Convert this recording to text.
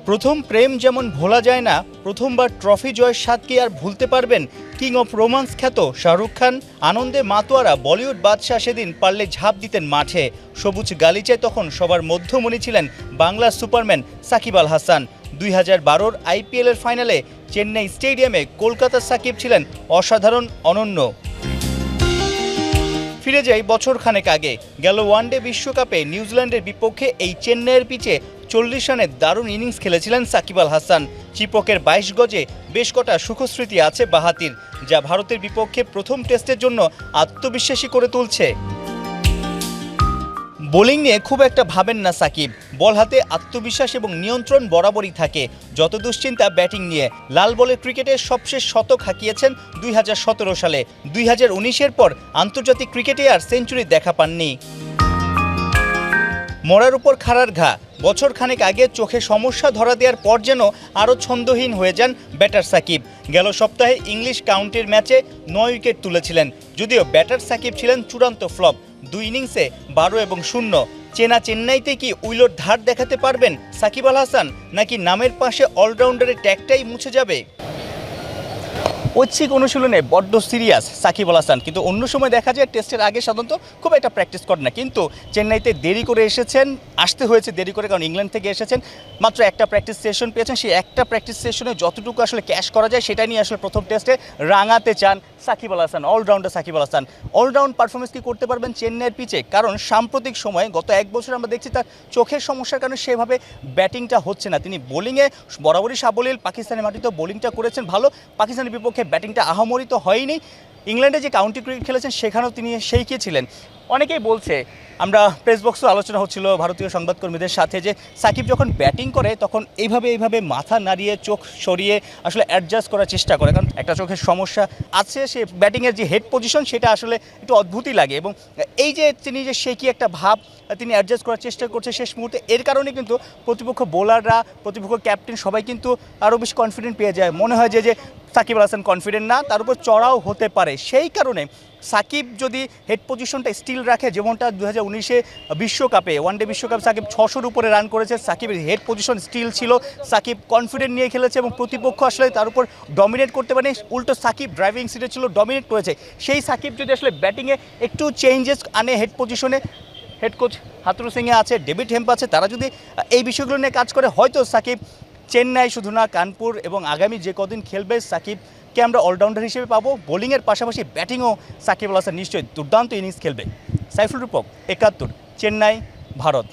প্রথম প্রেম যেমন ভোলা যায় না, প্রথমবার ট্রফি জয়ের স্বাদ কি আর ভুলতে পারবেন কিং অফ রোমান্স খ্যাত শাহরুখ খান? আনন্দে মাতোয়ারা বলিউড বাদশাহ সেদিন পারলে ঝাঁপ দিতেন মাঠে। সবুজ গালিচায় তখন সবার মধ্যমণি ছিলেন বাংলার সুপারম্যান সাকিব আল হাসান। 2012-র আইপিএলের ফাইনালে চেন্নাই স্টেডিয়ামে কলকাতার সাকিব ছিলেন অসাধারণ, অনন্য। ফিরে যাই বছর খানেক আগে, গেল ওয়ানডে বিশ্বকাপে নিউজিল্যান্ডের বিপক্ষে এই চেন্নাইয়ের পিচে 40 রানের দারুণ ইনিংস খেলেছিলেন সাকিব আল হাসান। চিপকের 22 গজে বেশ কটা সুখস্মৃতি আছে বাঁহাতির, যা ভারতের বিপক্ষে প্রথম টেস্টের জন্য আত্মবিশ্বাসী করে তুলছে। বোলিং নিয়ে খুব একটা ভাবেন না সাকিব, বল হাতে আত্মবিশ্বাস এবং নিয়ন্ত্রণ বরাবরই থাকে। যত দুশ্চিন্তা ব্যাটিং নিয়ে। লাল বলের ক্রিকেটে সবশেষ শতক হাঁকিয়েছেন 2017 সালে। 2019-এর পর আন্তর্জাতিক ক্রিকেটে আর সেঞ্চুরি দেখা পাননি। মরার উপর খাড়ার ঘা, বছর খানেক আগে চোখে সমস্যা ধরা দেওয়ার পর যেন আরও ছন্দহীন হয়ে যান ব্যাটার সাকিব। গেল সপ্তাহে ইংলিশ কাউন্টির ম্যাচে 9 উইকেট তুলেছিলেন। যদিও ব্যাটার সাকিব ছিলেন চূড়ান্ত ফ্লপ। 2 ইনিংসে 12 এবং 0। চেনা চেন্নাইতে কি উইলোর ধার দেখাতে পারবেন সাকিব আল হাসান, নাকি নামের পাশে অলরাউন্ডারের ট্যাগটাই মুছে যাবে? ঐচ্ছিক অনুশীলনে বড্ড সিরিয়াস সাকিব আল হাসান, কিন্তু অন্য সময় দেখা যায় টেস্টের আগে সাধারণত খুব একটা প্র্যাকটিস করেন না। কিন্তু চেন্নাইতে দেরি করে এসেছেন, আসতে হয়েছে দেরি করে, কারণ ইংল্যান্ড থেকে এসেছেন। মাত্র একটা প্র্যাকটিস সেশন পেয়েছেন, সেই একটা প্র্যাকটিস সেশনে যতটুকু আসলে ক্যাশ করা যায় সেটা নিয়ে আসলে প্রথম টেস্টে রাঙাতে চান Shakib Al Hasan, allrounder Shakib Al Hasan. All-round performance কি করতে পারবেন চেন্নাইয়ের পিচে? কারণ সাম্প্রতিক সময়ে গত 1 বছর আমরা দেখছি তার চোখের সমস্যার কারণে সেভাবে ব্যাটিংটা হচ্ছে না। তিনি বোলিংয়ে বরাবরই সাবলীল, পাকিস্তানের মাটিতেও বোলিংটা করেছেন ভালো, পাকিস্তানের বিপক্ষে ব্যাটিংটা আহামরি তো হয়নি। ইংল্যান্ডে যে কাউন্টি ক্রিকেট খেলেছেন সেখানেও তিনি সেইকে ছিলেন। অনেকেই বলছে, আমরা প্রেস বক্সও আলোচনা হচ্ছিল ভারতীয় সংবাদকর্মীদের সাথে, যে সাকিব যখন ব্যাটিং করে তখন এইভাবে মাথা নাড়িয়ে চোখ সরিয়ে আসলে অ্যাডজাস্ট করার চেষ্টা করে, কারণ একটা চোখের সমস্যা আছে। সে ব্যাটিংয়ের যে হেড পজিশন সেটা আসলে একটু অদ্ভুতই লাগে, এবং এই যে তিনি যে সে কি একটা ভাব তিনি অ্যাডজাস্ট করার চেষ্টা করছে শেষ মুহূর্তে, এর কারণে কিন্তু প্রতিপক্ষ বোলাররা, প্রতিপক্ষ ক্যাপ্টেন সবাই কিন্তু আরও বেশি কনফিডেন্ট পেয়ে যায়। মনে হয় যে সাকিব আল হাসান কনফিডেন্ট না, তার উপর চড়াও হতে পারে। সেই কারণে সাকিব যদি হেড পজিশনটা স্টিল রাখে, যেমনটা 2019-এ বিশ্বকাপে, ওয়ানডে বিশ্বকাপ সাকিব 600-র উপরে রান করেছে, সাকিবের হেড পজিশন স্টিল ছিল, সাকিব কনফিডেন্ট নিয়ে খেলেছে এবং প্রতিপক্ষ আসলে তার উপর ডমিনেট করতে পারে, উল্টো সাকিব ড্রাইভিং সিটে ছিল, ডমিনেট করেছে। সেই সাকিব যদি আসলে ব্যাটিংয়ে একটু চেঞ্জেস আনে হেড পজিশনে, হেড কোচ হাথুরু সিংয়ে আছে, ডেভিড হেম্প আছে, তারা যদি এই বিষয়গুলো নিয়ে কাজ করে, হয়তো সাকিব চেন্নাই শুধু না, কানপুর এবং আগামী যে কদিন খেলবে সাকিবকে আমরা অলরাউন্ডার হিসেবে পাবো। বোলিংয়ের পাশাপাশি ব্যাটিংও সাকিব আল হাসান নিশ্চয়ই দুর্দান্ত ইনিংস খেলবে। সাইফুল রূপক, 71, চেন্নাই, ভারত।